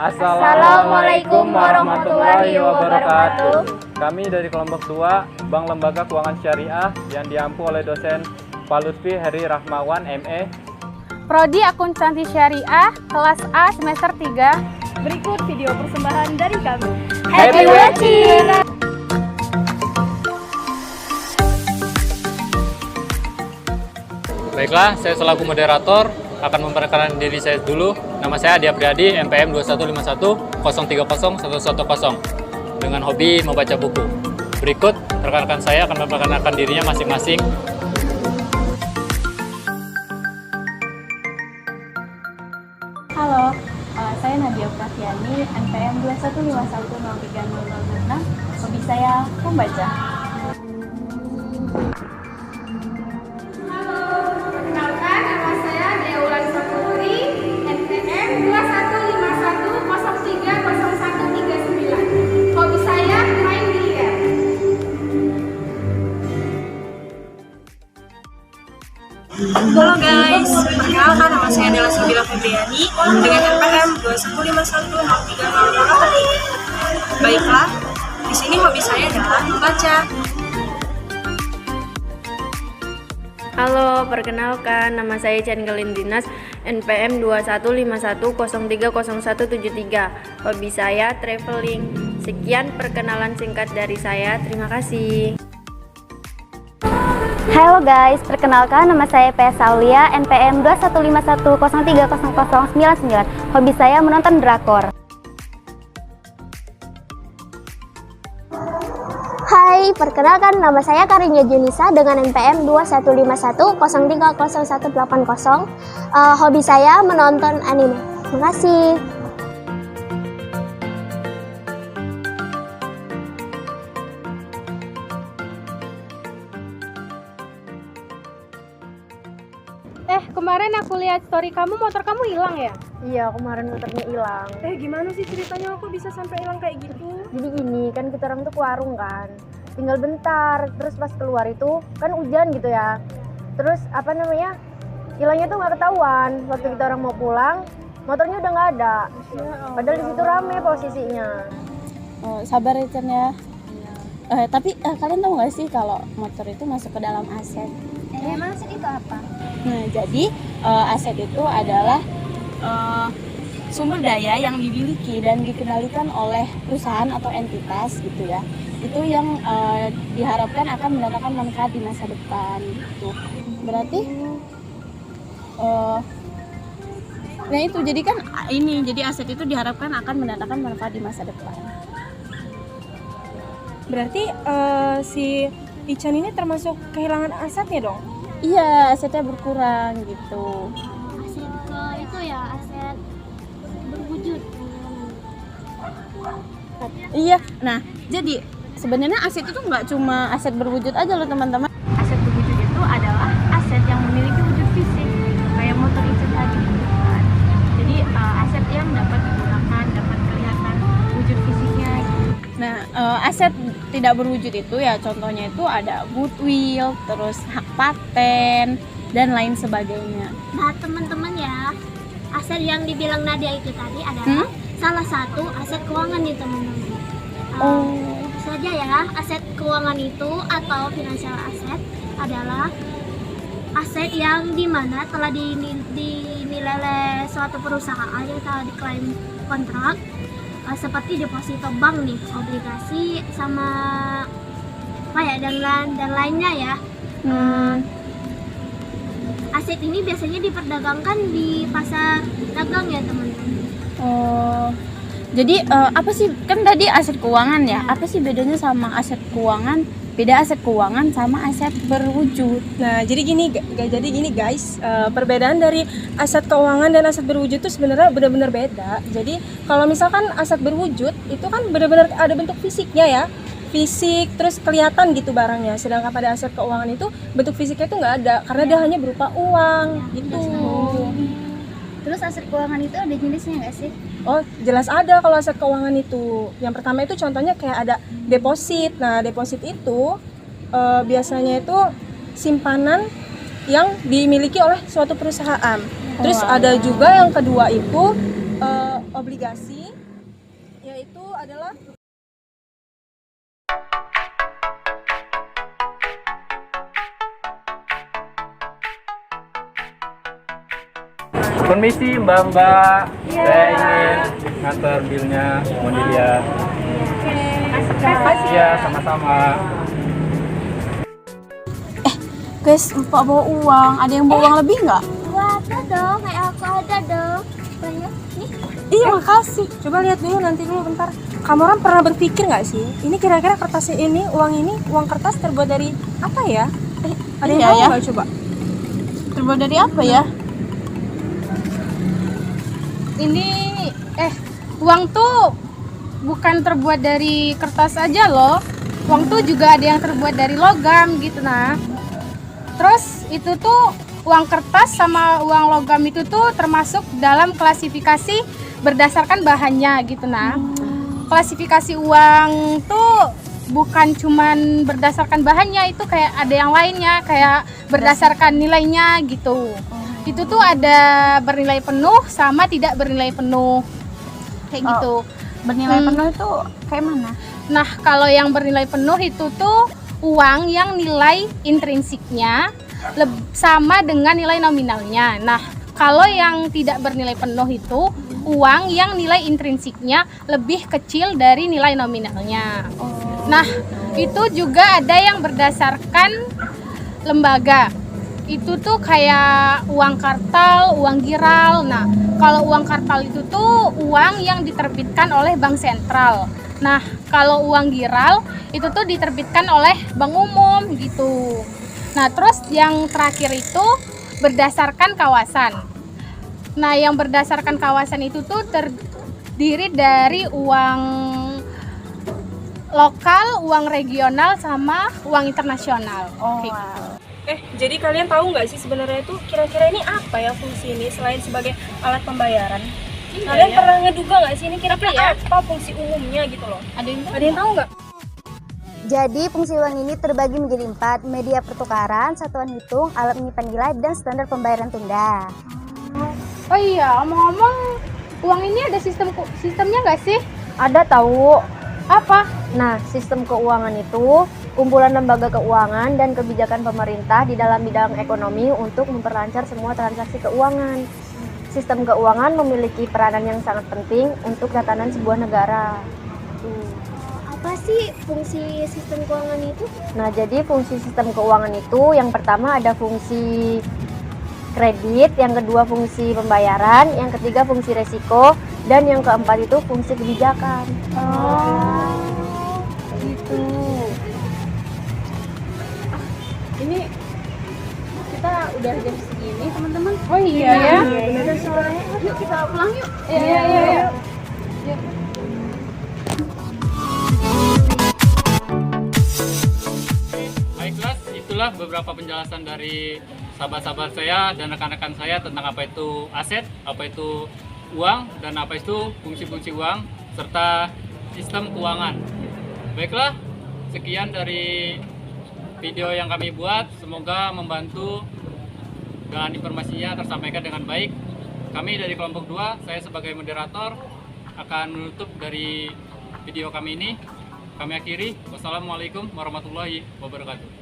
Assalamualaikum warahmatullahi wabarakatuh. Kami dari kelompok tua Bank Lembaga Keuangan Syariah yang diampu oleh dosen Pak Lutfi Heri Rahmawan, ME. Prodi Akuntansi Syariah, kelas A semester 3. Berikut video persembahan dari kami. Happy watching! Baiklah, saya selaku moderator akan memperkenalkan diri saya dulu. Nama saya Adi Apriyadi, NPM 2151030110 dengan hobi membaca buku. Berikut rekan-rekan saya akan memperkenalkan dirinya masing-masing. Halo, saya Nadia Pratyani, NPM 2151030006. Hobi saya membaca. Halo guys, perkenalkan nama saya adalah Sabila Febriani dengan NPM 2151030003. Baiklah, di sini hobi saya adalah membaca. Halo, perkenalkan nama saya Changelin Dinas, NPM 2151030173. Hobi saya traveling. Sekian perkenalan singkat dari saya. Terima kasih. Halo guys, perkenalkan nama saya PS Aulia, NPM 2151030099. Hobi saya menonton drakor. Hai, perkenalkan nama saya Karinya Junisa dengan NPM 2151030180. Hobi saya menonton anime. Terima kasih. Kemarin aku lihat story kamu, motor kamu hilang ya? Iya, kemarin motornya hilang. Gimana sih ceritanya kok bisa sampai hilang kayak gitu? Jadi gini, kan kita orang tuh ke warung kan, tinggal bentar, terus pas keluar itu kan hujan gitu ya. Terus hilangnya tuh nggak ketahuan. Waktu kita orang mau pulang, motornya udah nggak ada. Padahal di situ rame posisinya. Sabar ya Chan ya. Tapi kalian tahu nggak sih kalau motor itu masuk ke dalam aset? Emang aset itu apa? Nah, jadi aset itu adalah sumber daya yang dimiliki dan dikendalikan oleh perusahaan atau entitas gitu ya. Itu yang diharapkan akan mendatangkan manfaat di masa depan gitu. Berarti nah itu jadi kan jadi aset itu diharapkan akan mendatangkan manfaat di masa depan. Berarti si Ican ini termasuk kehilangan asetnya dong? Iya, asetnya berkurang gitu. Aset itu ya, aset berwujud. Iya, nah jadi sebenarnya aset itu nggak cuma aset berwujud aja loh teman-teman. Aset berwujud itu adalah aset yang memiliki wujud fisik, kayak motor itu tadi. Jadi aset yang dapat digunakan, dapat kelihatan wujud fisiknya. Nah, aset tidak berwujud itu ya contohnya itu ada goodwill, terus hak paten dan lain sebagainya. Nah teman-teman ya, aset yang dibilang Nadia itu tadi adalah salah satu aset keuangan nih teman-teman. Saja ya, aset keuangan itu atau financial asset adalah aset yang dimana telah dinilai oleh suatu perusahaan yang telah diklaim kontrak, seperti deposito bank nih, obligasi sama dan lainnya ya. Aset ini biasanya diperdagangkan di pasar dagang ya teman-teman. Jadi apa sih, kan tadi aset keuangan ya, apa sih bedanya sama aset keuangan? Beda aset keuangan sama aset berwujud. Nah, jadi gini guys, perbedaan dari aset keuangan dan aset berwujud itu sebenarnya benar-benar beda. Jadi kalau misalkan aset berwujud itu kan benar-benar ada bentuk fisiknya ya, fisik terus kelihatan gitu barangnya. Sedangkan pada aset keuangan itu bentuk fisiknya itu nggak ada karena dia hanya berupa uang gitu. Terus aset keuangan itu ada jenisnya nggak sih? Oh, jelas ada kalau aset keuangan itu. Yang pertama itu contohnya kayak ada deposit. Nah, deposit itu biasanya itu simpanan yang dimiliki oleh suatu perusahaan. Terus ada juga yang kedua itu obligasi. adalah Permisi Mbak-mbak, saya ingin ngantar bilnya, mohon dilihat. Iya, sama-sama. Guys, lupa bawa uang. Ada yang bawa uang lebih nggak? Wah, ada dong, kayak aku ada dong. Banyak nih. iya makasih. Coba lihat dulu nanti dulu bentar. Kamu orang pernah berpikir nggak sih? Ini kira-kira kertas ini, uang kertas terbuat dari apa ya? Ada yang Iya tahu ya. nggak coba? Terbuat dari apa ya? Ini uang tuh bukan terbuat dari kertas aja loh. Uang tuh juga ada yang terbuat dari logam gitu nah. Terus itu tuh uang kertas sama uang logam itu tuh termasuk dalam klasifikasi berdasarkan bahannya gitu nah. Klasifikasi uang tuh bukan cuman berdasarkan bahannya, itu kayak ada yang lainnya kayak berdasarkan nilainya gitu. Itu tuh ada bernilai penuh sama tidak bernilai penuh kayak gitu. Bernilai penuh itu kayak mana? Nah, kalau yang bernilai penuh itu tuh uang yang nilai intrinsiknya sama dengan nilai nominalnya. Nah, kalau yang tidak bernilai penuh itu uang yang nilai intrinsiknya lebih kecil dari nilai nominalnya. Nah, itu juga ada yang berdasarkan lembaga. Itu tuh kayak uang kartal, uang giral. Nah, kalau uang kartal itu tuh uang yang diterbitkan oleh bank sentral. Nah, kalau uang giral itu tuh diterbitkan oleh bank umum gitu. Nah, terus yang terakhir itu berdasarkan kawasan. Nah, yang berdasarkan kawasan itu tuh terdiri dari uang lokal, uang regional, sama uang internasional. Kayak gitu. Jadi kalian tahu nggak sih sebenarnya itu kira-kira ini apa ya fungsi ini selain sebagai alat pembayaran? Kalian pernah ngeduga nggak sih ini kira-kira apa fungsi umumnya gitu loh? Ada yang tahu nggak? Jadi fungsi uang ini terbagi menjadi 4, media pertukaran, satuan hitung, alat menyimpan nilai, dan standar pembayaran tunda. Oh iya, omong-omong, uang ini ada sistemnya nggak sih? Ada tahu. Apa? Nah, sistem keuangan itu kumpulan lembaga keuangan dan kebijakan pemerintah di dalam bidang ekonomi untuk memperlancar semua transaksi keuangan. Sistem keuangan memiliki peranan yang sangat penting untuk tatanan sebuah negara. Apa sih fungsi sistem keuangan itu? Nah, jadi fungsi sistem keuangan itu yang pertama ada fungsi kredit, yang kedua fungsi pembayaran, yang ketiga fungsi resiko, dan yang keempat itu fungsi kebijakan. Gitu. Ini kita udah jam segini teman-teman. Oh iya ya. Yuk kita pulang yuk. Iya. Baiklah, itulah beberapa penjelasan dari sahabat-sahabat saya dan rekan-rekan saya tentang apa itu aset, apa itu uang, dan apa itu fungsi-fungsi uang, serta sistem keuangan. Baiklah, sekian dari video yang kami buat. Semoga membantu dan informasinya tersampaikan dengan baik. Kami dari kelompok 2, saya sebagai moderator akan menutup dari video kami ini. Kami akhiri. Wassalamualaikum warahmatullahi wabarakatuh.